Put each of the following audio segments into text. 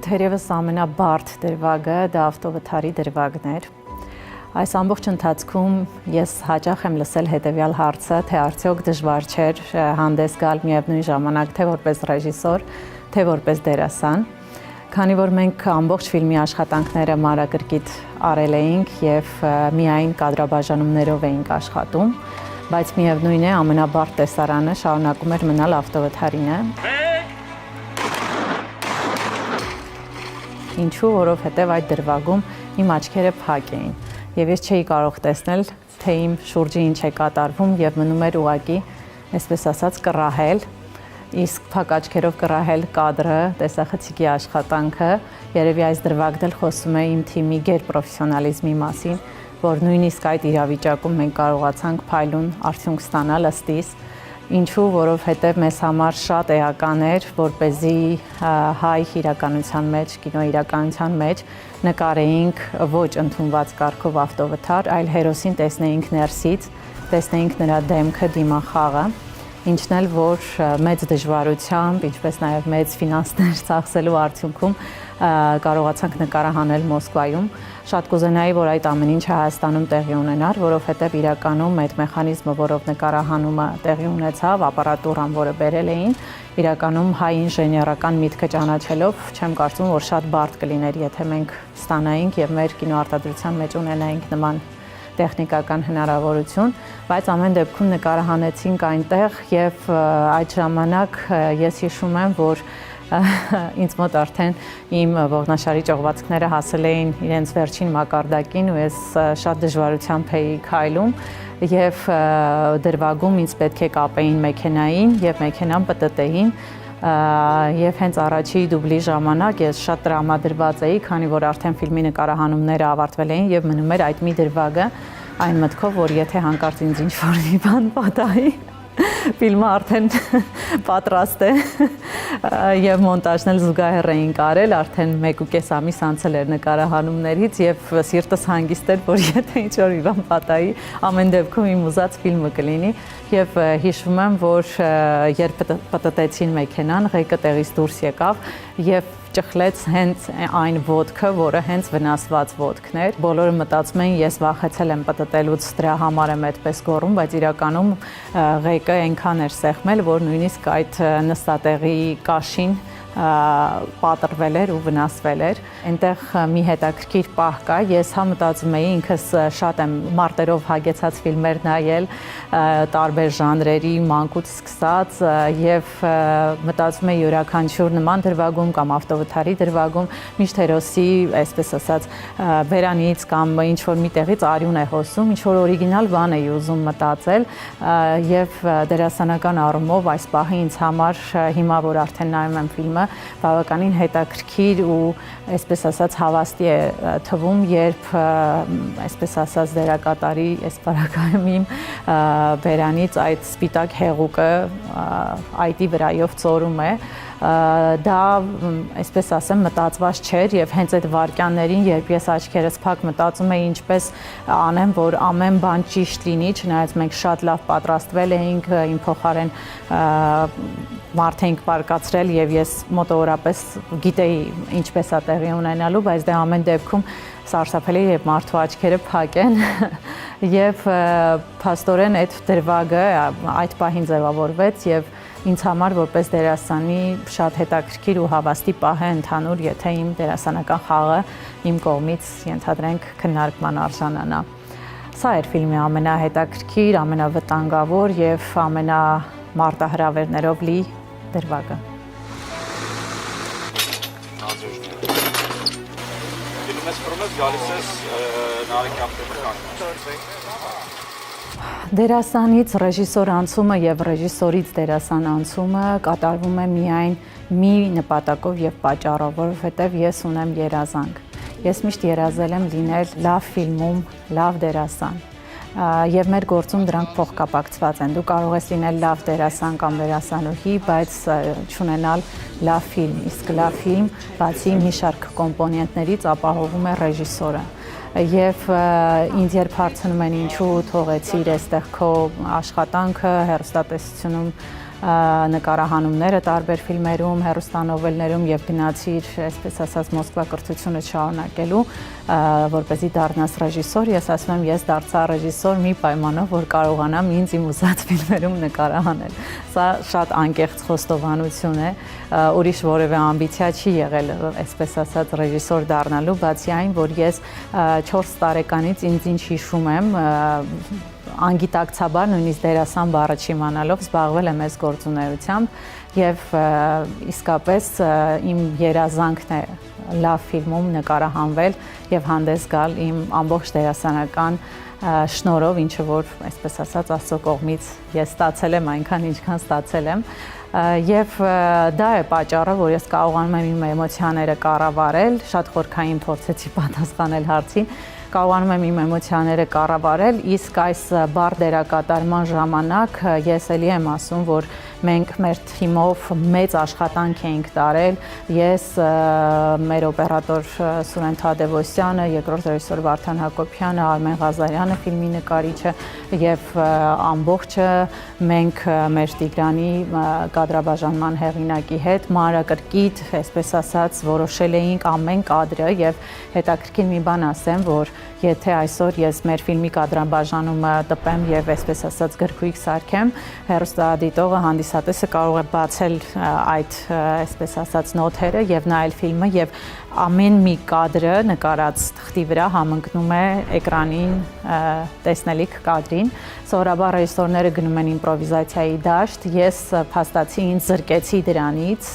թերևս ամենաբարդ դրվագը դա ավտովթարի դրվագն էր։ Այս ամբողջ ընթացքում ես հաճախ եմ լսել հետևյալ հարցը, թե արդյոք դժվար չէր հանդես գալ միևնույն ժամանակ թե որպես ռեժիսոր, թե որպես դերասան, քանի որ մենք ամբողջ ֆիլմի աշխատանքները մանրակրկիտ արել էինք եւ միայն կադրաբաժանումներով էինք աշխատում, բայց միևնույն է ամենաբարդ տեսարանը շարունակում էր մնալ ավտովթարինը։ Ինչու, որովհետև այդ դրվագում իմ աչքերը փակ էին եւ ես չէի կարող տեսնել, թե իմ շուրջը ինչ է կատարվում եւ մնում էր ուղակի, այսպես ասած, կռահել, իսկ փակ աչքերով կռահել կադրը, տեսախցիկի աշխատանքը, երևի այս դրվագն էլ խոսում է իմ թիմի գերպրոֆեսիոնալիզմի մասին, որ նույնիսկ այդ իրավիճակում մենք կարողացանք փայլուն արդյունք ստանալ ըստիս, ինչու, որովհետև մեզ համար շատ էական էր, որպեսզի հայ իրականության մեջ, կինո իրականության մեջ նկարեինք ոչ ընդունված կարգով ավտովթար, այլ հերոսին տեսնեինք ներսից, տեսնեինք նրա դեմքը, դիմախաղը, ինչն էլ որ մեծ դժվարությամբ, ինչպես նաև մեծ ֆինանսներ ծախսելու արդյունքում կարողացանք նկարահանել Մոսկվայում։ Շատ կուզենայի, որ այդ ամեն ինչը Հայաստանում տեղի ունենար, որովհետև իրականում այդ մեխանիզմը, որով նկարահանումը տեղի ունեցավ, ապարատուրան, որը բերել էին, իրականում հայ ինժեներական միտքը ճանաչելով, չեմ կարծում, որ շատ բարդ կլիներ, եթե մենք ստանայինք եւ մեր կինոարտադրության մեջ ունենայինք նման տեխնիկական հնարավորություն, բայց ամեն դեպքում նկարահանեցինք այնտեղ եւ այդ ժամանակ ես հիշում եմ, որ ինձ մոտ արդեն իմ ողնաշարի ճողվածքները հասել էին իրենց վերջին մակարդակին ու ես շատ դժվարությամբ էի քայլում եւ դրվագում ինձ պետք է կապեին մեքենային եւ մեքենան պտտեին եւ հենց առաջի դուբլի ժամանակ ես շատ տրամադրված էի, քանի որ արդեն ֆիլմի նկարահանումները ավարտվել էին եւ մնում էր այդ մի դրվագը այն մտքով, որ եթե հանկարծ ինձ ինչ-որ մի բան պատահի, ֆիլմը արդեն պատրաստ է եւ մոնտաժն էլ զուգահեռ էինք արել, արդեն 1.5 ամիս անցել էր նկարահանումներից եւ սիրտս հանգիստ էր, որ եթե ինչ-որ մի բան պատահի, ամեն դեպքում իմ ուզած ֆիլմը կլինի եւ հիշում եմ, որ երբ պտտեցին մեքենան, ղեկը տեղից դուրս եկավ եւ ճխլեց հենց այն ոտքը, որը հենց վնասված ոտքն էր։ Բոլորը մտածում էին, ես վախեցել եմ պտտելուց, դրա համար եմ այդպես գոռում, բայց իրականում ղեկը այնքան էր սեղմել, որ նույնիսկ այդ նստատեղի կաշին պատրվել էր ու վնասվել էր։ Այնտեղ մի հետաքրքիր պահ կա, ես հա մտածում էի, ինքս շատ եմ մարտերով հագեցած ֆիլմեր նայել, տարբեր ժանրերի, մանկուց սկսած եւ մտածում էի յուրաքանչյուր նման դրվագում կամ ավտովթարի դրվագում միշտ հերոսի, այսպես ասած, բերանից կամ ինչ որ միտեղից արյուն է հոսում, ինչ որ օրիգինալ բան էի ուզում մտածել եւ դերասանական առումով այս պահը ինձ համար հիմա որ արդեն նայում եմ ֆիլմը բավականին հետաքրքիր ու այսպես ասած հավաստի է թվում, երբ այսպես ասած դերակատարի այս բարակայում իմ բերանից այդ սպիտակ հեղուկը այդի վրայով ծորում է, դա այսպես ասեմ մտածված չէր եւ հենց այդ վարքյաններին, երբ ես աչքերս փակ մտածում էի ինչպես անեմ, որ ամեն բան ճիշտ լինի, չնայած մենք շատ լավ պատրաստվել էինք, իմ փոխարեն մարդ էինք պարկացրել եւ ես մոտավորապես գիտեի ինչպես է տեղի ունենալու, բայց դե ամեն դեպքում սարսափելի է, երբ մարդու աչքերը փակ են եւ փաստորեն այդ դրվագը այդ պահին ձևավորվեց եւ ինձ համար որպես դերասանի շատ հետաքրքիր ու հավաստի պահ է ընդհանուր, եթե իմ դերասանական խաղը իմ կողմից ենթադրենք քննարկման արժանանա։ Սա էր ֆիլմի ամենահետաքրքիր, ամենավտանգավոր եւ ամենամարտահրավերներով լի դրվագը։ Դերասանից ռեժիսոր անցումը եւ ռեժիսորից դերասան անցումը կատարվում է միայն մի նպատակով եւ պատճառով, որովհետեւ ես ունեմ երազանք։ Ես միշտ երազել եմ լինել լավ ֆիլմում, լավ դերասան։ Եվ մեր գործում դրանք փոխկապակցված են։ Դու կարող ես լինել լավ դերասան կամ դերասանուհի, բայց չունենալ լավ ֆիլմ, իսկ լավ ֆիլմ բացի մի շարք կոմպոնենտներից ապահովում է ռեժիսորը։ Եվ ինձ երբ հարցնում են ինչու թողեցիր այստեղ քո աշխատանքը հեռուստատեսությունում նկարահանումները տարբեր ֆիլմերում, հեռուստանովելներում եւ գնացի իր, այսպես ասած, Մոսկվա կրթությունը շարունակելու, որպեսզի դառնաս ռեժիսոր, ես ասում եմ, ես դարձա ռեժիսոր մի պայմանով, որ կարողանամ ինձ իմ ուզած ֆիլմերում նկարահանել։ Սա շատ անկեղծ խոստովանություն է, ուրիշ որևէ ամբիցիա չի եղել, այսպես ասած, ռեժիսոր դառնալու, բացի այն, որ ես 4 տարեկանից ինձ ինչ հիշում եմ, անգիտակցաբար նույնիսկ դերասան բառը չիմանալով զբաղվել եմ այս գործունեությամբ եւ իսկապես իմ երազանքն է լավ ֆիլմում նկարահանվել եւ հանդես գալ իմ ամբողջ դերասանական շնորհով, ինչը որ այսպես ասած Աստծո կողմից ես ստացել եմ այնքան, ինչքան ստացել եմ եւ դա է պատճառը, որ ես կարողանում եմ իմ էմոցիաները կառավարել, շատ խորքային փորձեցի պատասխանել հարցին, կարողանում եմ իմ էմոցիաները կառավարել, իսկ այս բառ դերակատարման ժամանակ ես էլի եմ ասում, որ մենք մեր թիմով մեծ աշխատանք էինք տարել, ես, մեր օպերատոր Սուրեն Թադևոսյանը, երկրորդ ռեժիսոր Վարդան Հակոբյանը, Արմեն Ղազարյանը, ֆիլմի նկարիչը եւ ամբողջը մենք մեր Տիգրանի կադրաբաժանման հեղինակի հետ մանրակրկիտ, այսպես ասած, որոշել էինք ամեն կադրը եւ հետաքրքիր մի բան ասեմ, որ եթե այսօր ես մեր ֆիլմի կադրաբաժանումը տպեմ եւ այսպես ասած գրքույկ սարքեմ, հեռուստադիտողը հանդիսատեսը կարող է բացել այդ այսպես ասած նոթերը եւ նայել ֆիլմը եւ ամեն մի կադրը նկարած թղթի վրա համընկնում է էկրանին տեսնելիք կադրին։ Սովորաբար ռեժիսորները գնում են իմպրովիզացիայի դաշտ, ես փաստացի ինձ զրկեցի դրանից,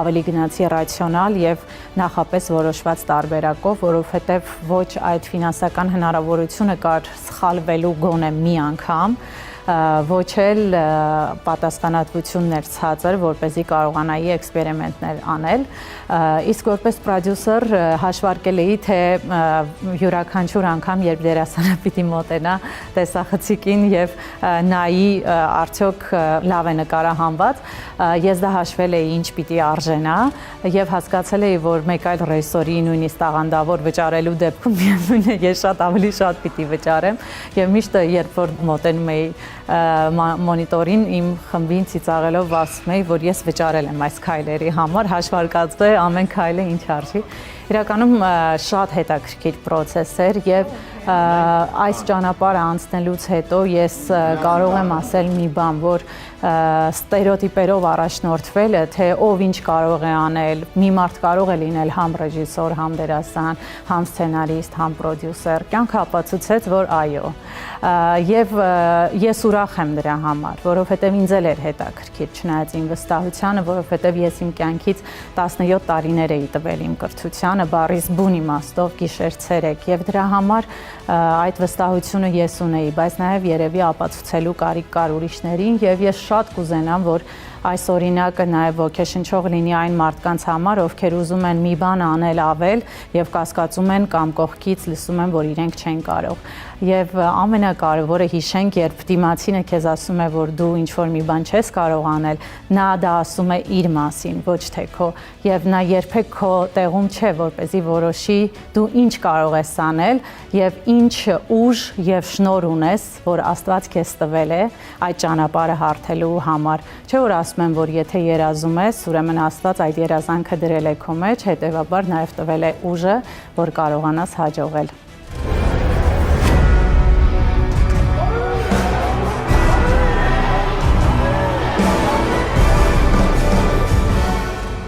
ավելի գնացի ռացիոնալ եւ նախապես որոշված տարբերակով, որովհետեւ ոչ այդ ֆինանսական հնարավորությունը կար սխալվելու գոնե մի անգամ, ոչ էլ պատասխանատվություններ ցածր, որպեսզի կարողանայի էքսպերիմենտներ անել, իսկ որպես պրոդյուսեր հաշվարկել էի, թե յուրաքանչյուր անգամ, երբ դերասանը պիտի մոտենա տեսախցիկին եւ նայի արդյոք լավ է նկարահանված, ես դա հաշվել էի ինչ պիտի արժենա եւ հասկացել էի, որ մեկ այլ ռեժիսորի նույնիսկ տաղանդավոր վճարելու դեպքում միևնույն է, ես շատ ավելի շատ պիտի վճարեմ եւ միշտ երբ որ մոտենում էի մոնիտորին իմ խմբին ծիծաղելով ասում էի, որ ես վճարել եմ այս քայլերի համար, հաշվարկած է ամեն քայլը ինչ արժի։ Իրականում շատ հետաքրքիր պրոցես էր եւ այս ճանապարհը անցնելուց հետո ես կարող եմ ասել մի բան, որ ստերեոտիպերով առաջնորդվելը, թե ով ինչ կարող է անել, մի մարդ կարող է լինել համ ռեժիսոր, համ դերասան, համ սցենարիստ, համ պրոդյուսեր, կյանքը ապացուցեց, որ այո։ Եվ ես ուրախ եմ դրա համար, որովհետև ինձ էլ էր հետաքրքիր, չնայած իմ վստահությանը, որովհետև ես իմ կյանքից 17 տարիներ էի տվել իմ կրթությանը, բառից բուն իմաստով գիշեր-ցերեկ, եւ դրա համար այդ վստահությունը ես ունեի, բայց նաև երևի ապացուցելու կարիք կար ուրիշներին եւ ես շատ կուզենամ, որ այս օրինակը նաև ոգեշնչող լինի այն մարդկանց համար, ովքեր ուզում են մի բան անել ավել եւ կասկածում են կամ կողքից լսում են, որ իրենք չեն կարող։ Եվ ամենակարևորը հիշենք, երբ դիմացինը քեզ ասում է, որ դու ինչ-որ մի բան չես կարող անել, նա դա ասում է իր մասին, ոչ թե քո, եւ նա երբեք քո տեղում չէ, որպեսզի որոշի դու ինչ կարող ես անել եւ ինչ ուժ եւ շնորհ ունես, որ Աստված քեզ տվել է այդ ճանապարհը հարթելու համար։ Չէ՞ որ ասում եմ, որ եթե երազում ես, ուրեմն Աստված այդ երազանքը դրել է քո մեջ, հետեւաբար նաև տվել է ուժը, որ կարողանաս հաջողել։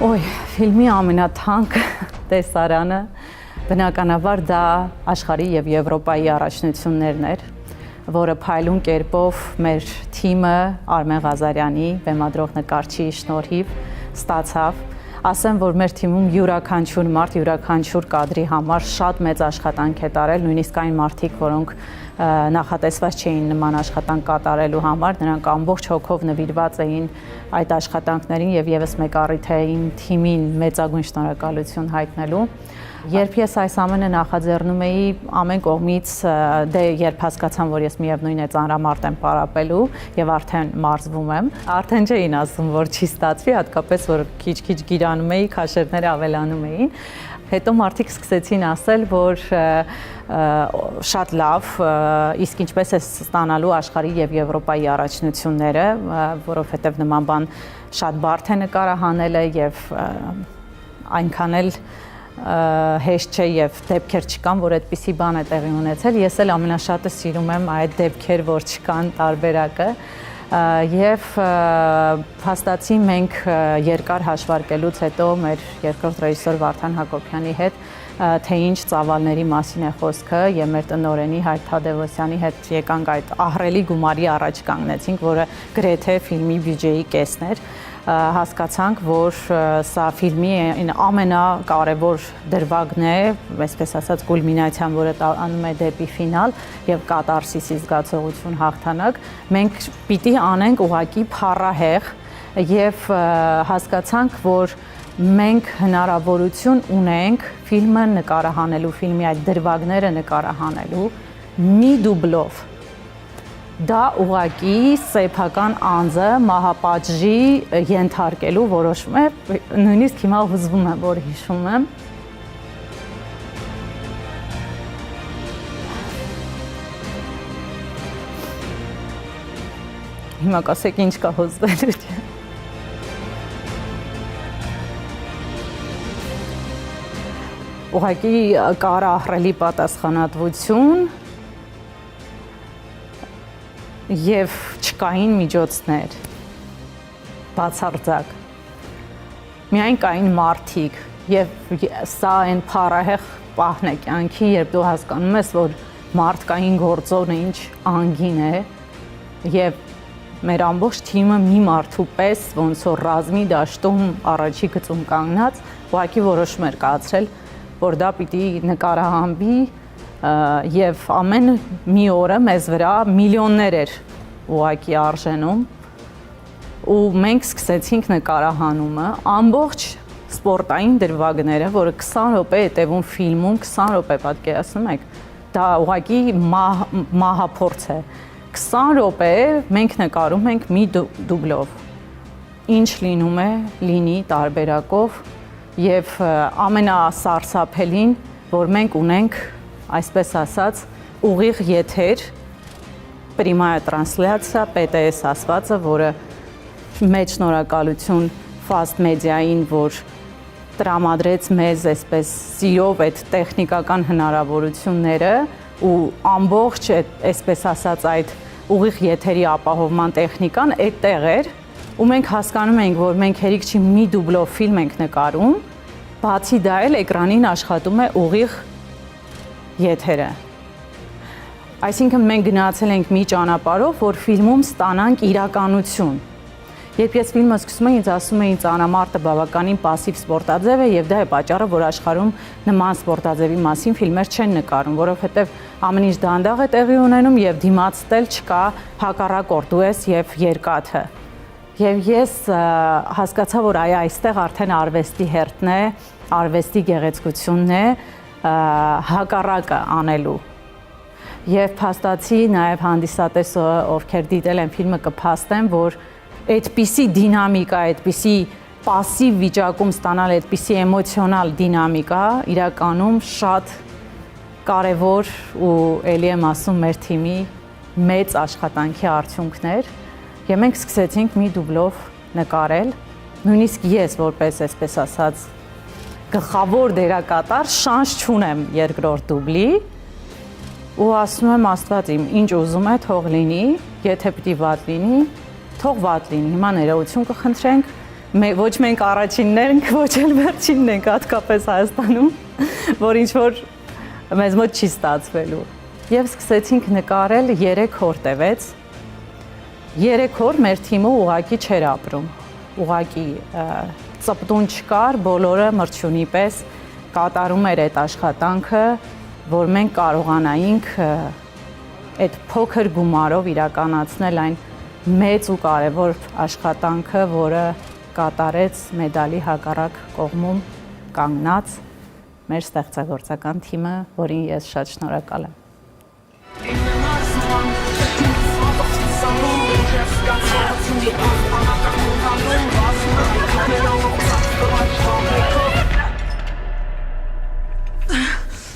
Ոյ, ֆիլմի ամենաթանկ տեսարանը բնականաբար դա աշխարհի եւ Եվրոպայի առաջնություններն էր, որը փայլուն կերպով մեր թիմը Արմեն Ղազարյանի բեմադրող նկարչի շնորհիվ ստացավ։ Ասեմ, որ մեր թիմում յուրաքանչյուր մարդ, յուրաքանչյուր կադրի համար շատ մեծ աշխատանք է տարել, նույնիսկ այն մարդիկ, որոնք նախատեսված չէին նման աշխատանք կատարելու համար, նրանք ամբողջ հոգով նվիրված էին այդ աշխատանքներին եւ եւս մեկ առիթ է իմ թիմին մեծագույն շնորհակալություն հայտնելու։ Երբ ես այս ամենը նախաձեռնում էի ամեն կողմից, դե երբ հասկացամ, որ ես միևնույն է ծանրամարտ եմ պարապելու եւ արդեն մարզվում եմ, արդեն չէին ասում, որ չի ստացվի, հատկապես որ քիչ-քիչ գիրանում էի, քաշերները ավելանում էին, Հետո մարդիկ սկսեցին ասել, որ շատ լավ, իսկ ինչպես է ստանալու աշխարհի եւ Եվրոպայի առաջնությունները, որովհետեւ նման բան շատ բարդ է նկարահանելը եւ այնքան էլ հեշտ չէ եւ դեպքեր չկան, որ այդպիսի բան է տեղի ունեցել։ Ես էլ ամենաշատը սիրում եմ այդ դեպքեր, որ չկան տարբերակը։ Եվ հաստատի մենք երկար հաշվարկելուց հետո մեր երկրորդ ռեժիսոր Վարդան Հակոբյանի հետ թե ինչ ծավալների մասին է խոսքը եւ մեր տնօրենի Հայկ Թադևոսյանի հետ եկանք այդ ահռելի գումարի առաջ կանգնեցինք, որը գրեթե ֆիլմի բյուջեի կեսն էր, հասկացանք, որ սա ֆիլմի ամենակարևոր դրվագն է, այսպես ասած կուլմինացիան, որը տանում է դեպի ֆինալ եւ կատարսիսի զգացողություն հաղթանակ, մենք պիտի անենք ուղղակի փառահեղ եւ հասկացանք, որ մենք հնարավորություն ունենք ֆիլմը նկարահանելու, ֆիլմի այդ դրվագները նկարահանելու մի դուբլով։ Դա ուղղակի սեփական անձը մահապատժի ենթարկելու որոշում է, նույնիսկ հիմա հուզվում եմ, որ հիշում եմ։ Հիմա կասեք ինչ կա հուզվելու։ Ուղղակի կար ահռելի պատասխանատվություն եւ չկային միջոցներ բացարձակ միայն կային մարդիկ եւ սա այն փառահեղ պահն է կյանքի, երբ դու հասկանում ես, որ մարդկային գործոնը ինչ անգին է եւ մեր ամբողջ թիմը մի մարդու պես ոնց որ ռազմի դաշտում առաջի գծում կանգնած ուղղակի որոշում էր կայացրել, որ դա պիտի նկարահանվի եւ ամեն մի օրը մեզ վրա միլիոններ էր ուղղակի արժենում ու մենք սկսեցինք նկարահանումը ամբողջ սպորտային դրվագները, որը 20 րոպե է տևում ֆիլմում, 20 րոպե պատկերացնում եք, դա ուղղակի մահափորձ է։ 20 րոպե մենք նկարում ենք մի դուբլով։ Ինչ լինում է, լինի տարբերակով եւ ամենասարսափելին, որ մենք ունենք այսպես ասած ուղիղ եթեր պրիմայա տրանսլյացիա PTS ասվածը, որը մեծ շնորհակալություն Fast Media-ին, որ տրամադրեց մեզ այսպես սիրով այդ տեխնիկական հնարավորությունները ու ամբողջ այսպես ասած այդ ուղիղ եթերի ապահովման տեխնիկան այդտեղ էր ու մենք հասկանում ենք, որ մենք հերիք չի մի դուբլով ֆիլմ ենք նկարում, բացի դա էլ էկրանին աշխատում է ուղիղ եթերը։ Այսինքն մենք գնացել ենք մի ճանապարհով, որ ֆիլմում ստանանք իրականություն։ Երբ ես ֆիլմը սկսում եմ, ինձ ասում էին ծանամարտը բավականին пассив սպորտաձև է եւ դա է պատճառը, որ աշխարհում նման սպորտաձևի մասին ֆիլմեր չեն նկարում, որովհետեւ ամեն ինչ դանդաղ է տեղի ունենում եւ դիմացել չկա հակառակորդ դու ես եւ երկաթը։ Եվ ես հասկացա, որ այստեղ արդեն արվեստի հերթն է, արվեստի գեղեցկությունն է հակառակը անելու։ Եվ փաստացի նաև հանդիսատեսը, ովքեր դիտել են ֆիլմը, կփաստեն, որ այդպիսի դինամիկա, այդպիսի пассив վիճակում ստանալ այդպիսի էմոցիոնալ դինամիկա իրականում շատ կարևոր ու ելի եմ ասում մեր թիմի մեծ աշխատանքի արդյունքներ եւ մենք սկսեցինք մի դուբլով նկարել, նույնիսկ ես որպես այսպես ասած գլխավոր դերակատար շանս չունեմ երկրորդ դուբլի ու ասում եմ Աստված իմ, ինչ ուզում է թող լինի, եթե պիտի վատ լինի, թող վատ լինի։ Հիմա ներողություն կխնդրենք, ոչ մենք առաջինն ենք, ոչ էլ վերջինն ենք հատկապես Հայաստանում, որ ինչ որ մեզ մոտ չի ստացվելու։ Եվ սկսեցինք նկարել 3 օր տևեց։ 3 օր մեր թիմը ուղակի չէր ապրում։ Ուղակի ծպտուն չկար, բոլորը մրջյունի պես կատարում էր այդ աշխատանքը, որ մենք կարողանայինք այդ փոքր գումարով իրականացնել այն մեծ ու կարևոր աշխատանքը, որը կատարեց մեդալի հակառակ կողմում կանգնած մեր ստեղծագործական թիմը, որին ես շատ շնորհակալ եմ։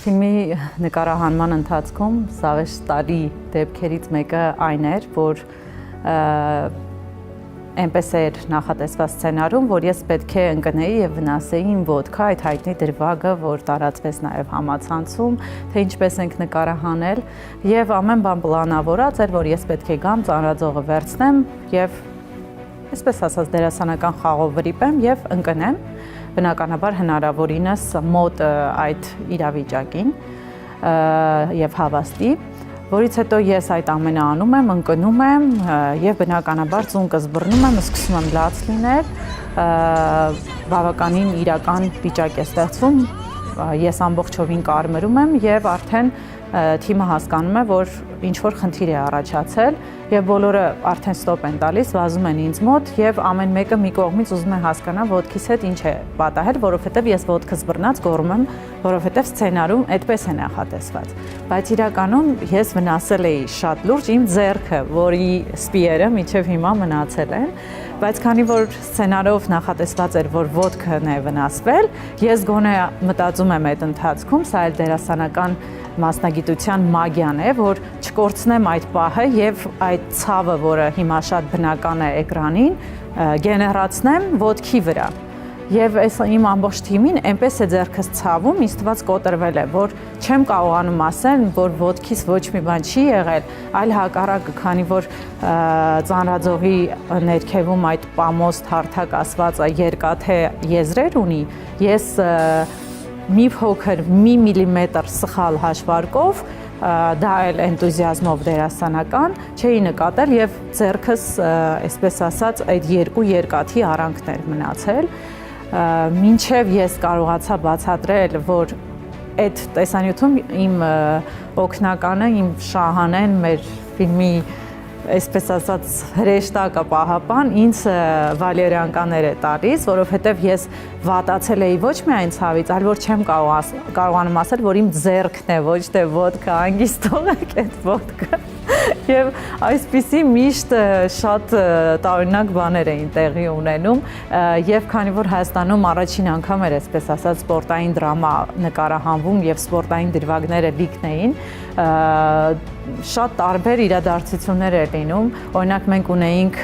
Ֆիլմի նկարահանման ընթացքում զավեշտալի դեպքերից մեկը այն էր, որ այնպես էր նախատեսված սցենարում, որ ես պետք է ընկնեի եւ վնասեի իմ ոտքը, այդ հայտնի դրվագը, որ տարածվեց նաեւ համացանցում, թե ինչպես ենք նկարահանել, եւ ամեն բան պլանավորած էր, որ ես պետք է գամ, ծանրաձողը վերցնեմ եւ այսպես ասած դերասանական խաղով վրիպեմ եւ ընկնեմ, բնականաբար հնարավորինս մոտ այդ իրավիճակին եւ հավաստի, որից հետո ես այդ ամենը անում եմ, ընկնում եմ եւ բնականաբար ծունկս բռնում եմ, սկսում եմ լաց լինել, բավականին իրական վիճակ է ստեղծվում, ես ամբողջովին կարմրում եմ եւ արդեն թիմը հասկանում է, որ ինչ-որ խնդիր է առաջացել եւ բոլորը արդեն ստոպ են տալիս, վազում են ինձ մոտ եւ ամեն մեկը մի կողմից ուզում է հասկանալ ոտքիս հետ ինչ է պատահել, որովհետեւ ես ոտքս բռնած գոռում եմ, որովհետեւ սցենարում այդպես է նախատեսված։ Բայց իրականում ես վնասել էի շատ լուրջ իմ ձեռքը, որի սպիերը մինչեւ հիմա մնացել են, բայց քանի որ սցենարով նախատեսված էր, որ ոտքն է վնասվել, ես գոնե մտածում եմ այդ ընթացքում, սա էլ դերասանական մասնագիտության մագիան է, որ չկորցնեմ այդ պահը եւ այդ ցավը, որը հիմա շատ բնական է էկրանին, գեներացնեմ ոտքի վրա։ Եվ այս իմ ամբողջ թիմին այնպես է ձեռքս ցավում, ինձ թվաց կոտրվել է, որ չեմ կարողանում ասել, որ ոտքիս ոչ մի բան չի եղել, այլ հակառակը, քանի որ ծանրաձողի ներքևում այդ պամոս թարթակ ասված երկաթե եզրեր ունի, ես մի փոքր մի միլիմետր սխալ հաշվարկով, դա էլ էնտուզիազմով դերասանական, չէի նկատել եւ ձեռքս, այսպես ասած, այդ երկու երկաթի արանքներ մնացել, մինչև ես կարողացա բացատրել, որ այդ տեսանյութում իմ օգնականը, իմ շահանեն, մեր ֆիլմի այսպես ասած հրեշտակը պահապան ինձ վալերյանկաներ է տալիս, որովհետև ես վատացել էի ոչ միայն ցավից, այլ որ չեմ կարողանում ասել, որ իմ ձեռքն է, ոչ թե ոտքը, հանգիստ թողեք այդ ոտքը։ Եվ այսպիսի միշտ շատ տարօրինակ բաներ էին տեղի ունենում եւ քանի որ Հայաստանում առաջին անգամ էր այսպես ասած սպորտային դրամա նկարահանվում եւ սպորտային դրվագները լիքն էին, շատ տարբեր իրադարձություններ էր լինում, օրինակ մենք ունեինք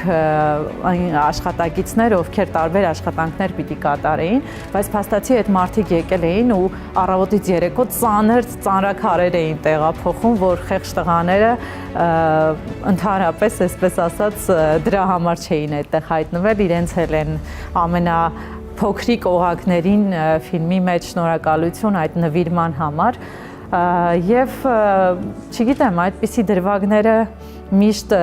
աշխատակիցներ, ովքեր տարբեր աշխատանքներ պիտի կատարեին, բայց փաստացի այդ մարդիկ եկել էին ու առավոտից երեկո ծանրաքարեր էին տեղափոխում, որ խեղճ տղաները ընդհանրապես, այսպես ասած, դրա համար չէին այդտեղ հայտնվել, իրենց էլ են ամենափոքրիկ օղակներին ֆիլմի մեջ շնորհակալություն այդ նվիրման համար եւ չգիտեմ, այդպիսի դրվագները միշտ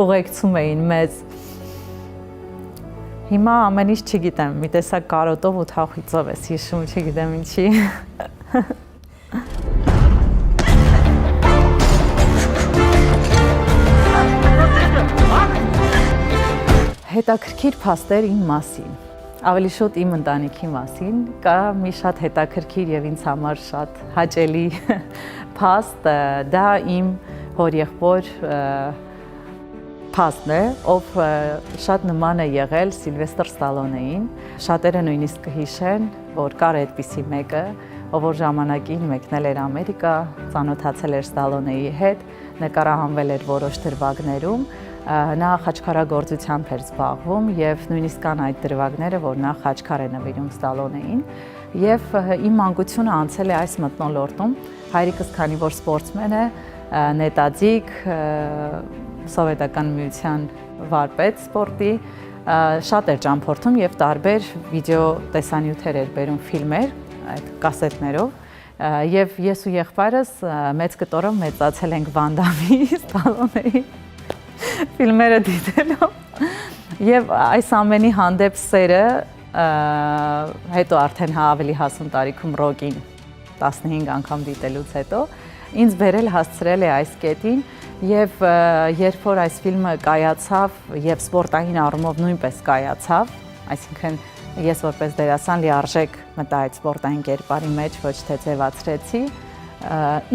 ուղեկցում էին մեզ։ Հիմա ամեն ինչ չգիտեմ, մի տեսակ կարոտով ու թախույցով ես հիշում, չգիտեմ ինչի։ Հետաքրքիր փաստեր իմ մասին, ավելի շուտ իմ ընտանիքի մասին, կա մի շատ հետաքրքիր եւ ինձ համար շատ հաճելի փաստ, դա իմ հորեղբոր փաստն է, ով շատ նման է եղել Սիլվեստր Ստալոնեին, շատերը նույնիսկ կհիշեն, որ կար այդպիսի մեկը, ով որ ժամանակին մեկնել էր Ամերիկա, ծանոթացել էր Ստալոնեի հետ, նկարահանվել էր որոշ դրվագներում, նա խաչքարագործությամբ էր զբաղվում եւ նույնիսկ կան այդ դրվագները, որ նա խաչքար է նվիրում Ստալոնեին եւ իմ մանկությունը անցել է այս մթնոլորտում, հայրիկս քանի որ սպորտսմեն է, նետաձիգ, սովետական միության վարպետ սպորտի, շատ էր ճամփորդում եւ տարբեր վիդեո տեսանյութեր էր բերում ֆիլմեր, այդ կասետներով եւ ես ու եղբայրս մեծ կտորով մեծացել ենք Վանդամի Ստալոնեի ֆիլմերը դիտելով եւ այս ամենի հանդեպ սերը հետո արդեն ավելի հասուն տարիքում ռոկին 15 անգամ դիտելուց հետո ինձ բերել հասցրել է այս կետին եւ երբ որ այս ֆիլմը կայացավ եւ սպորտային առումով նույնպես կայացավ, այսինքն ես որպես դերասան լիարժեք մտա այդ սպորտային կերպարի մեջ, ոչ թե ձևացրեցի,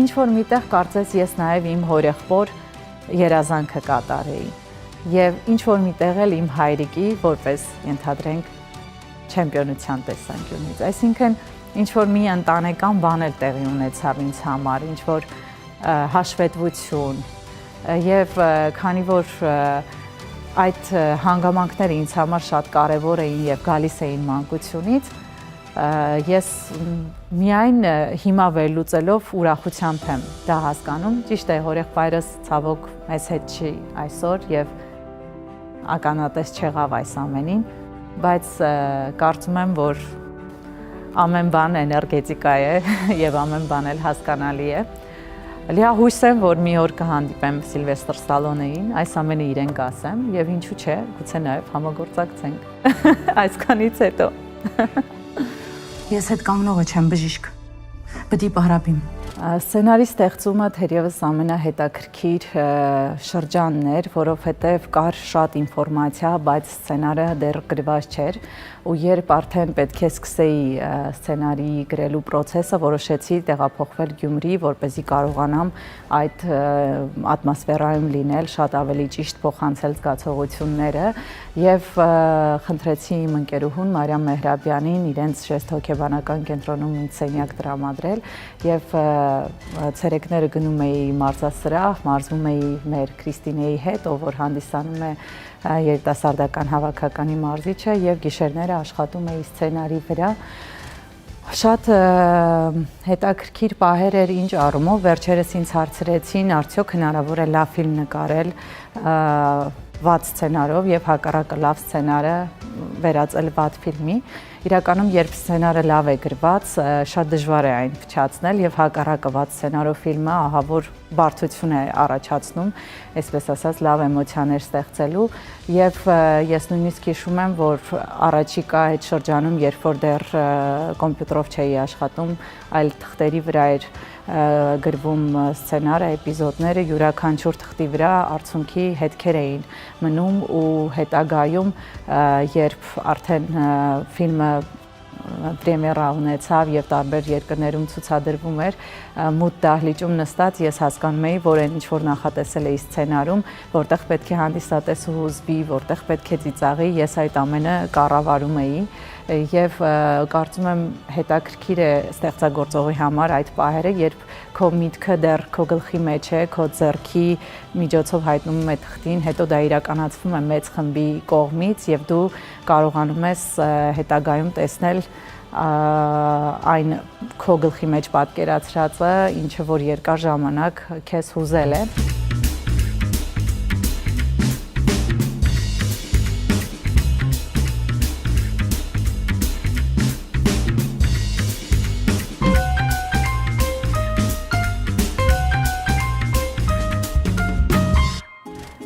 ինչ որ միտեղ կարծես ես նաեւ իմ հորեղբոր երազանքը կատարեի եւ ինչ որ միտեղ էլ իմ հայրիկի որպես ենթադրենք չեմպիոնության տեսանկյունից, այսինքն ինչ որ մի ընտանեկան բան էլ տեղի ունեցավ ինձ համար, ինչ որ հաշվետվություն եւ քանի որ այդ հանգամանքները ինձ համար շատ կարեւոր էին եւ գալիս էին մանկությունից, ես միայն հիմա վերլուծելով ուրախությամբ եմ դա հասկանում, ճիշտ է, հորեղբայրս ցավոք մեզ հետ չի այսօր եւ ականատես չեղավ այս ամենին, բայց կարծում եմ, որ ամեն բան էներգետիկա է եւ ամեն բան էլ հասկանալի է։ Լիահույս եմ, որ մի օր կհանդիպեմ Սիլվեստր Ստալոնեին, այս ամենը իրեն կասեմ եւ ինչու՞ չէ, գուցե նաեւ համագործակցենք այսքանից հետո։ Ես հետ կանգնողը չեմ, բժիշկ, պտի պահրապիմ։ Սցենարի ստեղծումը թերևս ամենահետաքրքիր շրջանն էր, որովհետև կար շատ ինֆորմացիա, բայց սցենարը դեռ գրված չէր, ու երբ արդեն պետք է սկսեի սցենարի գրելու process-ը, որոշեցի տեղափոխվել Գյումրի, որպեսզի կարողանամ այդ ատմոսֆերայում լինել, շատ ավելի ճիշտ փոխանցել զգացողությունները եւ խնդրեցի իմ ընկերուհուն Մարիամ Մեհրաբյանին իրենց շեստ հոգեբանական կենտրոնում ինձ սենյակ տրամադրել եւ ցերեկները գնում էի մարզասրահ, մարզվում էի մեր Քրիստինեի հետ, ով որ հանդիսանում է երիտասարդական հավաքականի մարզիչը եւ գիշերները աշխատում էի սցենարի վրա։ Շատ հետաքրքիր պահեր էր ինչ առումով, վերջերս ինձ հարցրեցին, արդյոք հնարավոր է լավ ֆիլմ նկարել վատ սցենարով եւ հակառակը լավ սցենարը վերածել վատ ֆիլմի։ Իրականում երբ սցենարը լավ է գրված, շատ դժվար է այն փչացնել եւ հակառակը վատ սցենարով ֆիլմը ահա որ բարդություն է առաջացնում, այսպես ասած լավ էմոցիաներ ստեղծելու եւ ես նույնիսկ հիշում եմ, որ առաջիկա այդ շրջանում, երբ որ դեռ կոմպյուտերով չէի աշխատում, այլ թղթերի վրա էր գրվում սցենարը, էպիզոդները, յուրաքանչյուր թղթի վրա արցունքի հետքեր էին մնում ու հետագայում, երբ արդեն ֆիլմը պրեմիերա ունեցավ եւ տարբեր երկրներում ցուցադրվում էր, մութ դահլիճում նստած ես հասկանում էի, որ այն ինչ որ նախատեսել էի սցենարում, որտեղ պետք է հանդիսատեսը հուզվի, որտեղ պետք է ծիծաղի, ես այդ ամենը կառավարում էի եւ կարծում եմ հետաքրքիր է ստեղծագործողի համար այդ պահերը, երբ քո միտքը դեռ քո գլխի մեջ է, քո ձեռքի միջոցով հայտնվում է թղթին, հետո դա իրականացվում է մեծ խմբի կողմից եւ դու կարողանում ես հետագայում տեսնել այն քո գլխի մեջ պատկերացրածը, ինչը որ երկար ժամանակ քեզ հուզել է։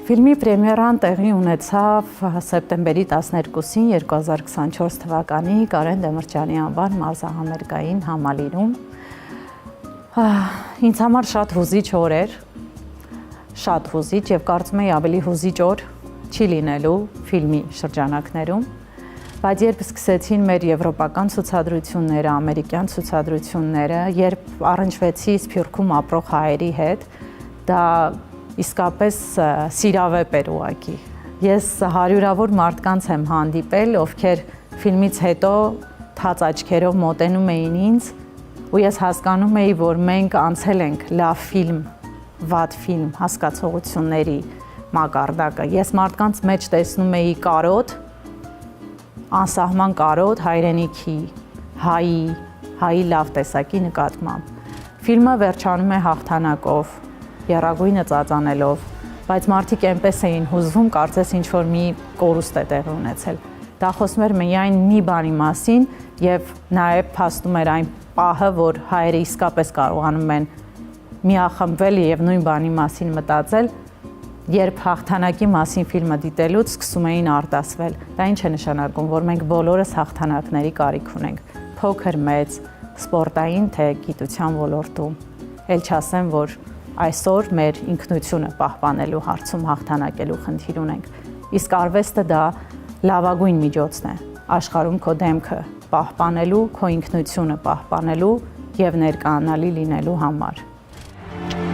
Ֆիլմի պրեմիերան տեղի ունեցավ սեպտեմբերի 12-ին 2024 թվականի Կարեն Դեմիրճյանի անվան մարզահամերգային համալիրում։ Ինձ համար շատ հուզիչ օր էր, շատ հուզիչ եւ կարծում եի ավելի հուզիչ օր չի լինելու ֆիլմի շրջանակներում, բայց երբ սկսեցին մեր եվրոպական ցուցադրությունները, ամերիկյան ցուցադրությունները, երբ առնչվեցի Սփյուռքում ապրող հայերի հետ, դա իսկապես սիրավեպ էր ուղղակի։ Ես հարյուրավոր մարդկանց եմ հանդիպել, ովքեր ֆիլմից հետո թաց աչքերով մոտենում էին ինձ, ու ես հասկանում էի, որ մենք անցել ենք լավ ֆիլմ, վատ ֆիլմ հասկացողությունների մակարդակը։ Ես մարդկանց մեջ տեսնում էի կարոտ, անսահման կարոտ հայրենիքի, հայի լավ տեսակի նկատմամբ։ Ֆիլմը վերջանում է հաղթանակով, եռագույնը ծածանելով, բայց մարդիկ այնպես էին հուզվում, կարծես ինչ-որ մի կորուստ է տեղի ունեցել։ Դա խոսում էր միայն մի բանի մասին եւ նաեւ փաստում էր այն պահը, որ հայերը իսկապես կարողանում են միախմբվել եւ նույն բանի մասին մտածել, երբ հաղթանակի մասին ֆիլմը դիտելուց սկսում էին արտասվել։ Դա ինչ է նշանակում, որ մենք բոլորս հաղթանակների կարիք ունենք, փոքր, մեծ, սպորտային թե գիտության ոլորտում։ Էլ չասեմ, որ այսօր մեր ինքնությունը պահպանելու հարցում հաղթանակելու խնդիր ունենք։ Իսկ արվեստը դա լավագույն միջոցն է աշխարհում քո դեմքը պահպանելու, քո ինքնությունը պահպանելու եւ ներկայանալի լինելու համար։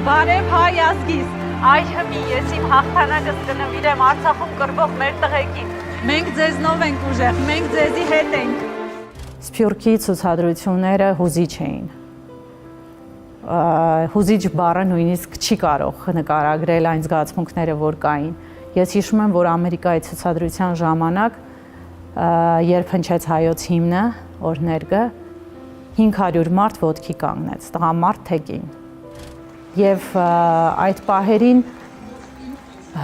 Բարև հայ ազգիս, այ հմի, ես իմ հաղթանակս կնվիրեմ Արցախում կռվող մեր տղեկին։ Մենք ձեզնով ենք ուժեղ, մենք ձեզի հետ ենք։ Սփյուռքի ցուցադրությունները հուզիչ էին։ Հուզիչ բառը նույնիսկ չի կարող նկարագրել այն զգացմունքները, որ կային։ Ես հիշում եմ, որ Ամերիկայի ցուցադրության ժամանակ, երբ հնչեց հայոց հիմնը, օրհներգը, 500 մարդ ոտքի կանգնեց, տղամարդ թեկին։ Եվ այդ պահերին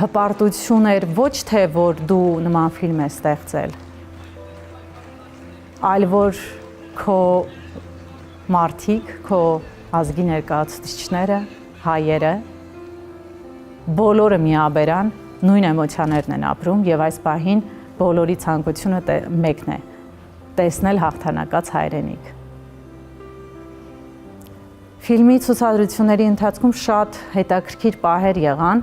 հպարտություն էր ոչ թե որ դու նման ֆիլմ ես ստեղծել, այլ որ քո մարդիկ, քո ազգի ներկայացուցիչները, հայերը, բոլորը միաբերան նույն էմոցիաներն են ապրում եւ այս պահին բոլորի ցանկությունը մեկն է՝ տեսնել հաղթանակած հայրենիք։ Ֆիլմի ցուցադրությունների ընթացքում շատ հետաքրքիր պահեր եղան,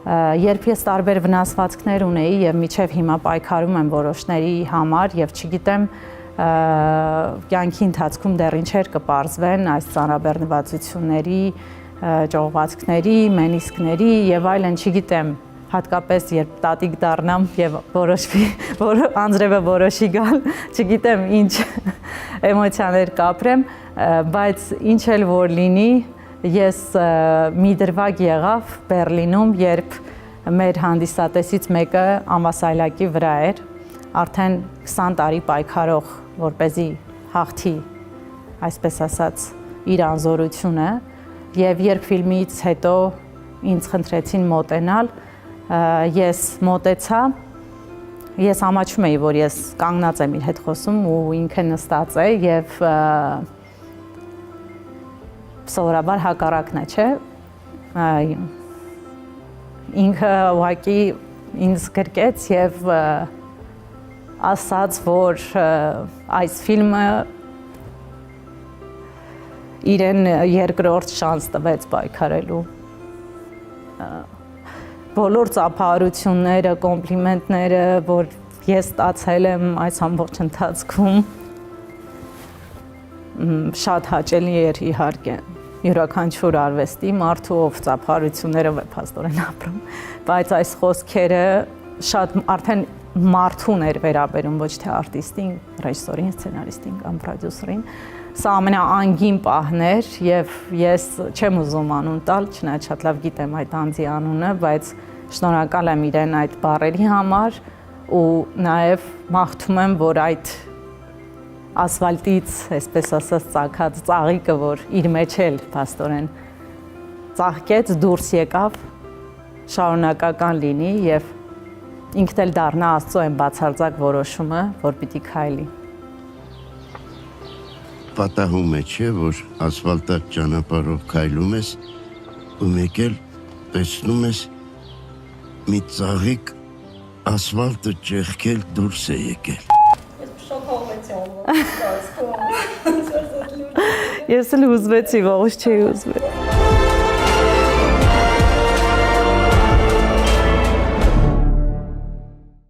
երբ ես տարբեր վնասվածքներ ունեի եւ մինչեւ հիմա պայքարում եմ որոշների համար եւ չգիտեմ կյանքի ընթացքում դեռ ինչեր կպարզվեն այս ծանրաբեռնվածությունների, ճողվածքների, մենիսկների եւ այլն, չգիտեմ, հատկապես երբ տատիկ դառնամ եւ որոշվի, որ անձրևը որոշի գալ, չգիտեմ ինչ էմոցիաներ կապրեմ, բայց ինչ էլ որ լինի, ես մի դրվագ եղավ Բեռլինում, երբ մեր հանդիսատեսից մեկը ամասայլակի վրա էր, արդեն 20 տարի պայքարող, որպեսզի հաղթի, այսպես ասած, իր անզորությունը, եւ երբ ֆիլմից հետո ինձ խնդրեցին մոտենալ, ես մոտեցա, ես ամաչում էի, որ ես կանգնած եմ իր հետ խոսում ու ինքը նստած է եւ սովորաբար հակառակն է, չէ՞։ Ինքը ուղղակի ինձ գրկեց եւ ասաց, որ այս ֆիլմը իրեն երկրորդ շանս տվեց պայքարելու։ Բոլոր ծափահարությունները, կոմպլիմենտները, որ ես ստացել եմ այս ամբողջ ընթացքում, շատ հաճելի էր իհարկե յուրաքանչյուր արվեստի մարդու, ով ծափահարություններով է փաստորեն ապրում, բայց այս խոսքերը շատ արդեն մարդուն էր վերաբերում, ոչ թե արտիստին, ռեժիսորին, սցենարիստին կամ պրոդյուսերին։ Սա ամենաանգին պահն էր եւ ես չեմ ուզում անուն տալ, չնայած շատ լավ գիտեմ այդ անձի անունը, բայց շնորհակալ եմ իրեն այդ բառերի համար ու նաեւ մաղթում եմ, որ այդ ասֆալտից, այսպես ասած, ծագած ծաղիկը, որ իր մեջ էլ փաստորեն ծաղկեց, դուրս եկավ, շարունակական լինի եւ ինքն էլ դառնա Աստծո այն բացարձակ որոշումը, որ պիտի քայլի։ Պատահում է, չէ, որ ասֆալտակ ճանապարհով քայլում ես ու մեկ էլ տեսնում ես մի ծաղիկ ասֆալտը ճեղքել դուրս է եկել։ Ես էլ ուզվեցի, ողջ չի ուզվել։